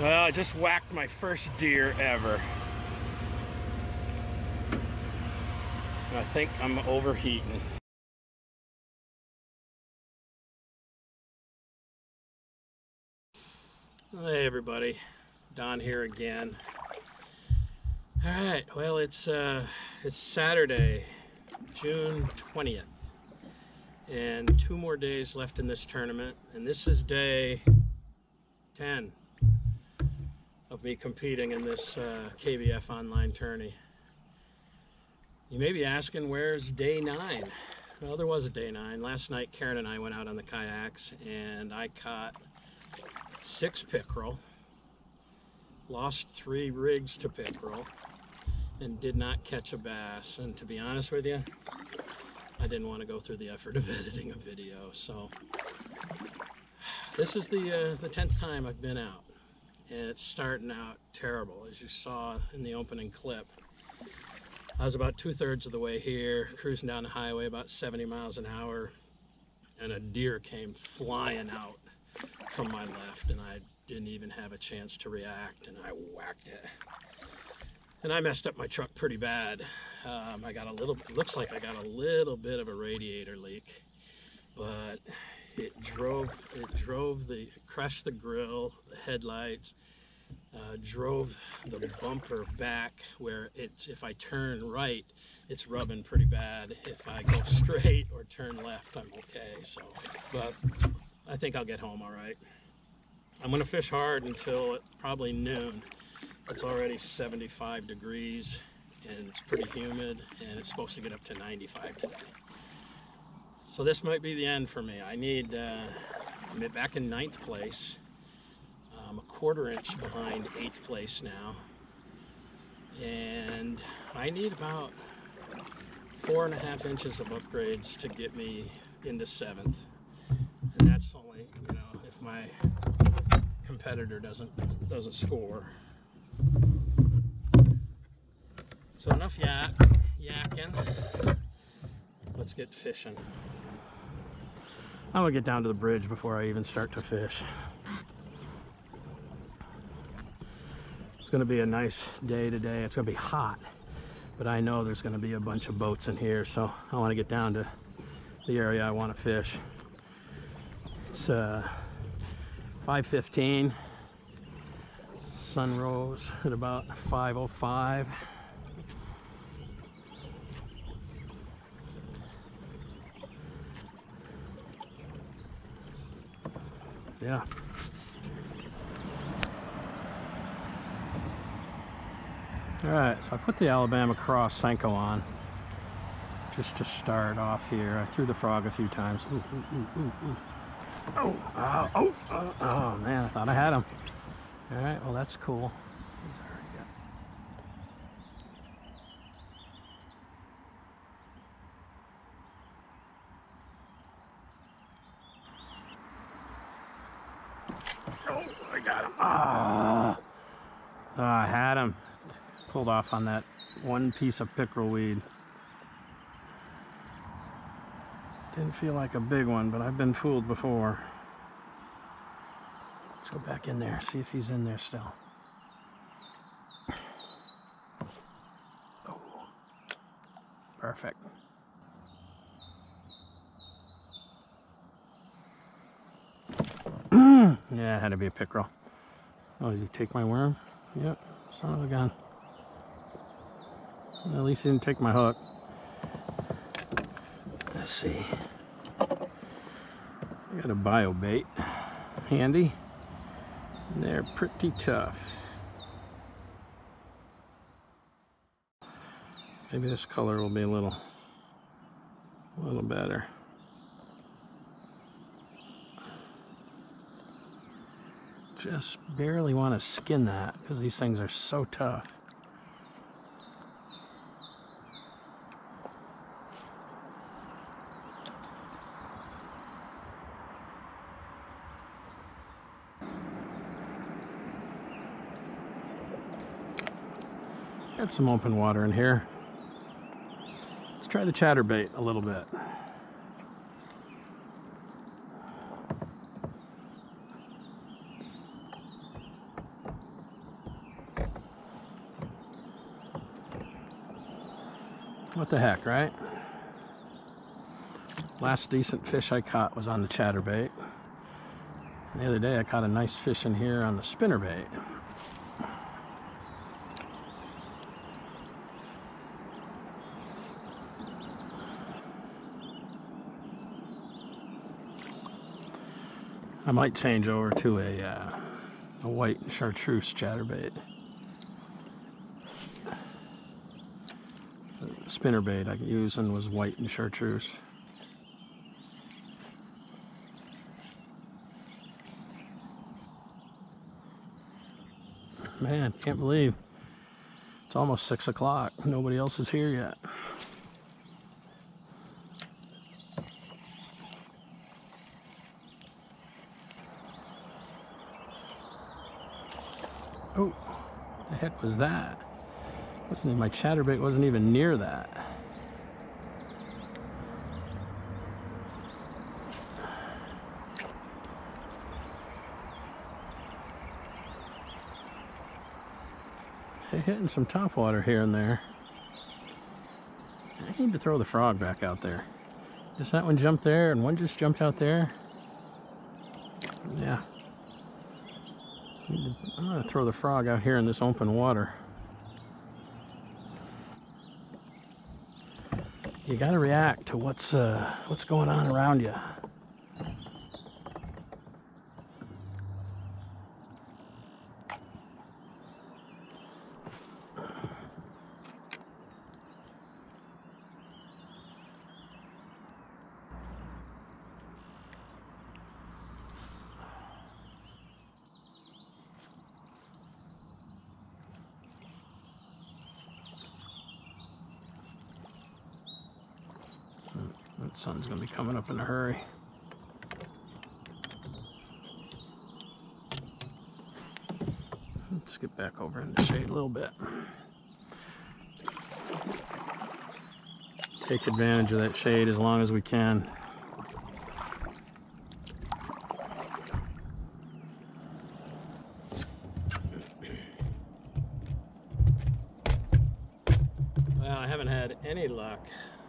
Well, I just whacked my first deer ever. I think I'm overheating. Hey everybody, Don here again. All right, well it's Saturday, June 20th, and 2 more days left in this tournament, and this is day 10 of me competing in this KBF online tourney. You may be asking, where's day 9? Well, there was a day 9. Last night Karen and I went out on the kayaks and I caught 6 pickerel, lost 3 rigs to pickerel, and did not catch a bass. And to be honest with you, I didn't want to go through the effort of editing a video. So this is the 10th time I've been out, and it's starting out terrible. As you saw in the opening clip, I was about 2/3 of the way here, cruising down the highway about 70 miles an hour, and a deer came flying out from my left, and I didn't even have a chance to react, and I whacked it. And I messed up my truck pretty bad. I got a little, looks like I got a little bit of a radiator leak, but it crushed the grill, the headlights, drove the bumper back where if I turn right, it's rubbing pretty bad. If I go straight or turn left, I'm okay. So, but I think I'll get home all right. I'm gonna fish hard until probably noon. It's already 75 degrees and it's pretty humid, and it's supposed to get up to 95 today. So this might be the end for me. I need, I'm back in 9th place. I'm a 1/4 inch behind 8th place now. And I need about 4.5 inches of upgrades to get me into 7th. And that's only, you know, if my competitor doesn't score. So enough yakking. Let's get fishing. I'm gonna get down to the bridge before I even start to fish. It's gonna be a nice day today. It's gonna be hot, but I know there's gonna be a bunch of boats in here, so I wanna get down to the area I wanna fish. It's 5:15. Sun rose at about 5:05. Yeah. All right, so I put the Alabama Cross Senko on just to start off here. I threw the frog a few times. Ooh, ooh, ooh, ooh, ooh. Oh, man, I thought I had him. All right, well, that's cool. He's already got... Oh, I got him. Oh, I had him. Pulled off on that one piece of pickerel weed. Didn't feel like a big one, but I've been fooled before. Let's go back in there, see if he's in there still. Oh, perfect. Yeah, it had to be a pickerel. Oh, did he take my worm? Yep, son of a gun. At least he didn't take my hook. Let's see. I got a bio bait handy. And they're pretty tough. Maybe this color will be a little better. Just barely want to skin that because these things are so tough. Got some open water in here. Let's try the chatterbait a little bit. What the heck, right? Last decent fish I caught was on the chatterbait. The other day I caught a nice fish in here on the spinnerbait. I might change over to a white chartreuse chatterbait. The spinnerbait I was using was white and chartreuse. Man, can't believe it's almost 6 o'clock. Nobody else is here yet. Oh, the heck was that? My chatterbait wasn't even near that. They're hitting some topwater here and there. I need to throw the frog back out there. Just that one jumped there and one just jumped out there. Yeah. I'm gonna throw the frog out here in this open water. You gotta react to what's going on around you. That sun's gonna be coming up in a hurry. Let's get back over in the shade a little bit. Take advantage of that shade as long as we can. Well, I haven't had any luck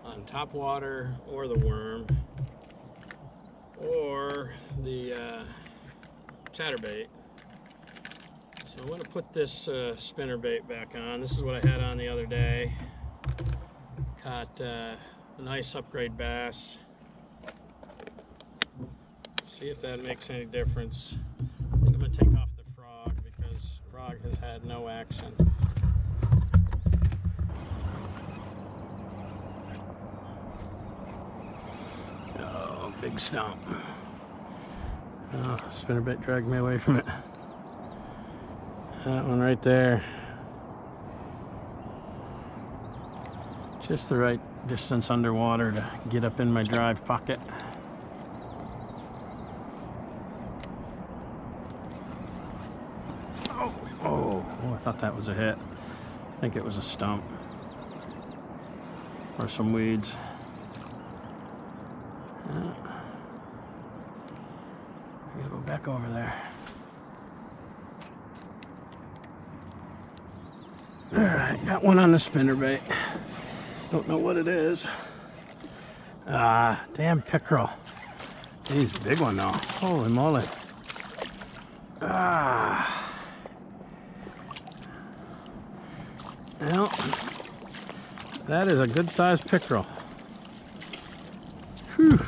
on topwater or the worm or the chatterbait. So I'm going to put this spinnerbait back on. This is what I had on the other day. Caught a nice upgrade bass. See if that makes any difference. I think I'm going to take off the frog because frog has had no action. Big stump. Oh, spinnerbait dragged me away from it. That one right there. Just the right distance underwater to get up in my drive pocket. Oh, I thought that was a hit. I think it was a stump. Or some weeds. I gotta go back over there. Alright, got one on the spinnerbait. Don't know what it is. Damn pickerel. He's a big one though. Holy moly. Well, that is a good sized pickerel. Whew.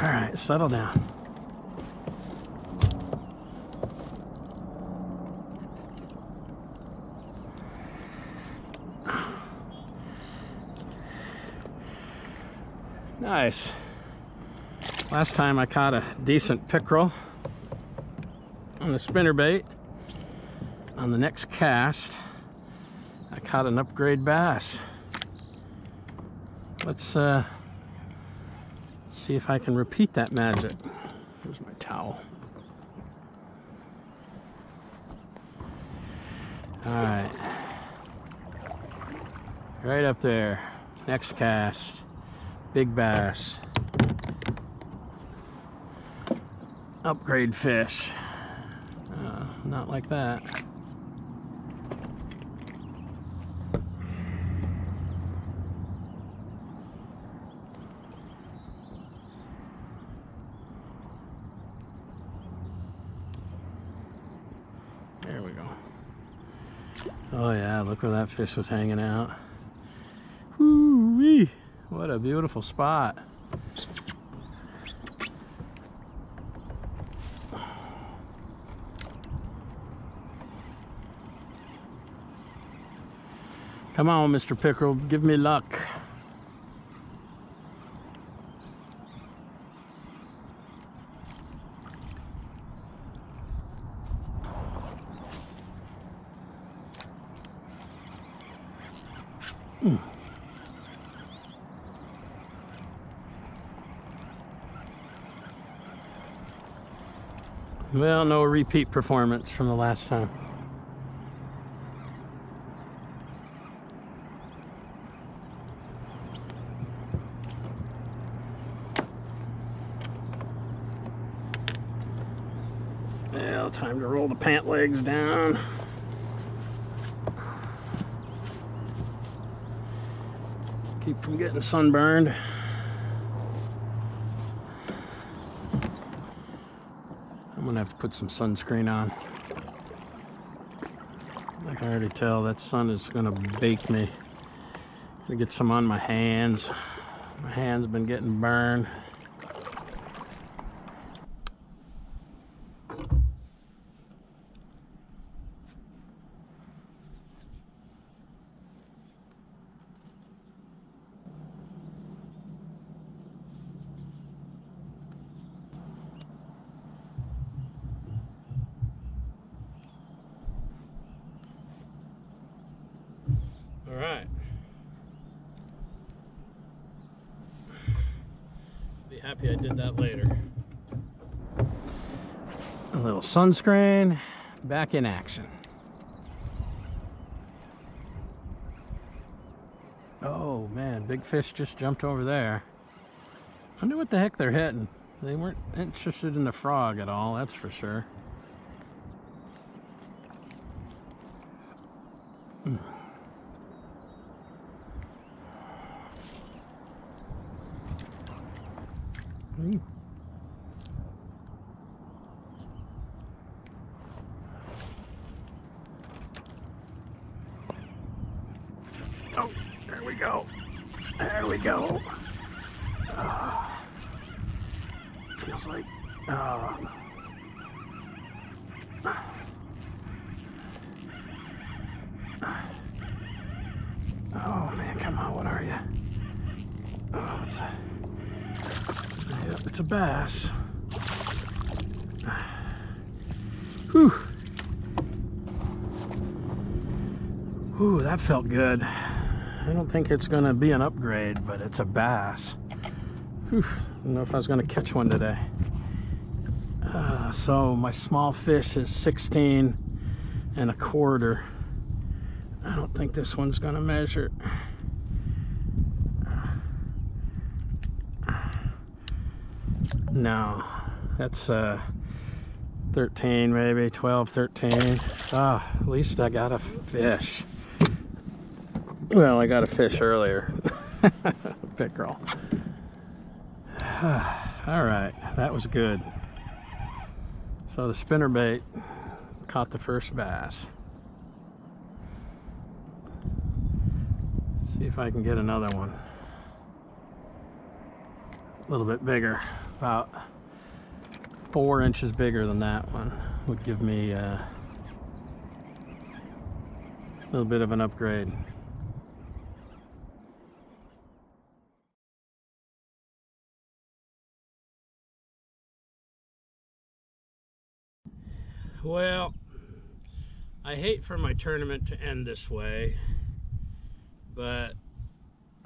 All right, settle down. Nice. Last time I caught a decent pickerel on the spinnerbait. On the next cast, I caught an upgrade bass. Let's see if I can repeat that magic. Here's my towel. All right, right up there. Next cast, big bass. upgrade fish. Not like that. There we go. Oh yeah, look where that fish was hanging out. Whoo-wee! What a beautiful spot. Come on, Mr. Pickerel, give me luck. Well, no repeat performance from the last time. Well, time to roll the pant legs down. Keep from getting sunburned. I'm gonna have to put some sunscreen on. I can already tell that sun is gonna bake me. Gonna get some on my hands. My hands been getting burned. All right. Be happy I did that later. A little sunscreen, back in action. Oh man, big fish just jumped over there. I wonder what the heck they're hitting. They weren't interested in the frog at all, that's for sure. Oh, there we go. There we go. Feels like, oh man, come on, what are you? Oh, yep, it's a bass. Whew. Ooh, that felt good. I don't think it's gonna be an upgrade, but it's a bass. Whew. I don't know if I was gonna catch one today. So my small fish is 16 1/4. I don't think this one's gonna measure. No, that's 13 maybe, 12, 13. Ah, at least I got a fish. Well, I got a fish earlier. Pickerel. All right, that was good. So the spinnerbait caught the first bass. See if I can get another one. A little bit bigger, about 4 inches bigger than that one. Would give me a little bit of an upgrade. Well, I hate for my tournament to end this way, but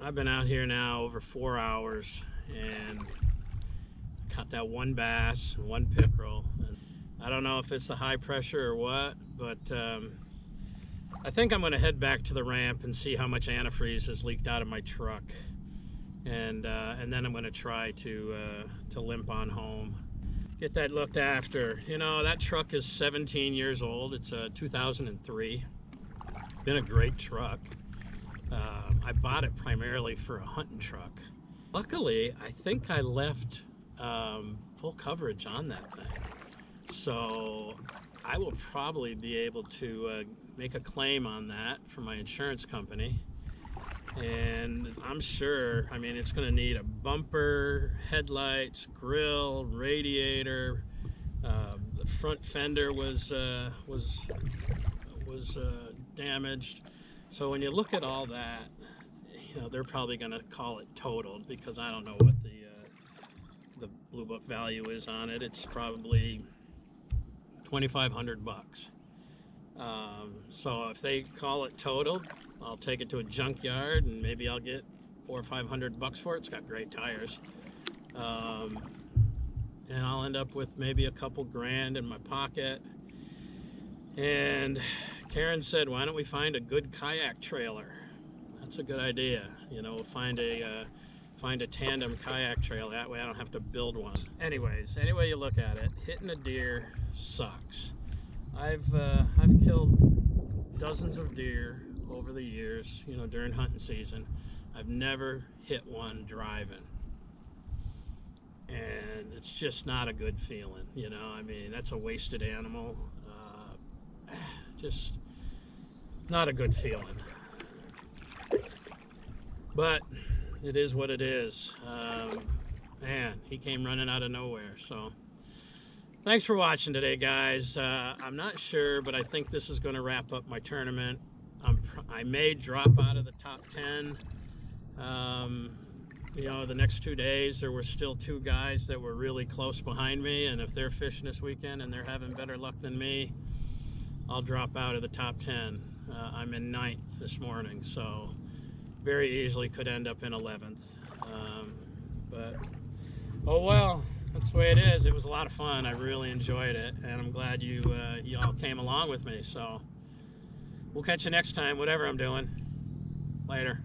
I've been out here now over 4 hours and caught that one bass and one pickerel. And I don't know if it's the high pressure or what, but I think I'm going to head back to the ramp and see how much antifreeze has leaked out of my truck, and then I'm going to try to limp on home. get that looked after. You know, that truck is 17 years old. It's a 2003. Been a great truck. I bought it primarily for a hunting truck. Luckily, I think I left full coverage on that thing. So I will probably be able to make a claim on that for my insurance company. And I'm sure, I mean, it's going to need a bumper, headlights, grill, radiator. The front fender was damaged. So when you look at all that, you know, they're probably going to call it totaled, because I don't know what the Blue Book value is on it. It's probably $2,500. So if they call it totaled, I'll take it to a junkyard and maybe I'll get $400 or $500 for it. It's got great tires. And I'll end up with maybe a couple grand in my pocket. And Karen said, why don't we find a good kayak trailer? That's a good idea. You know, find a tandem kayak trailer. That way I don't have to build one. Anyways, any way you look at it, hitting a deer sucks. I've killed dozens of deer over the years, you know, during hunting season. I've never hit one driving. And it's just not a good feeling, you know. I mean, that's a wasted animal. Just not a good feeling. But it is what it is. Man, he came running out of nowhere. So thanks for watching today, guys. I'm not sure, but I think this is going to wrap up my tournament. I may drop out of the top 10. You know, the next 2 days there were still 2 guys that were really close behind me, and if they're fishing this weekend and they're having better luck than me, I'll drop out of the top 10. I'm in 9th this morning, so very easily could end up in 11th. But oh well, that's the way it is. It was a lot of fun. I really enjoyed it, and I'm glad you all came along with me. So we'll catch you next time, whatever I'm doing. Later.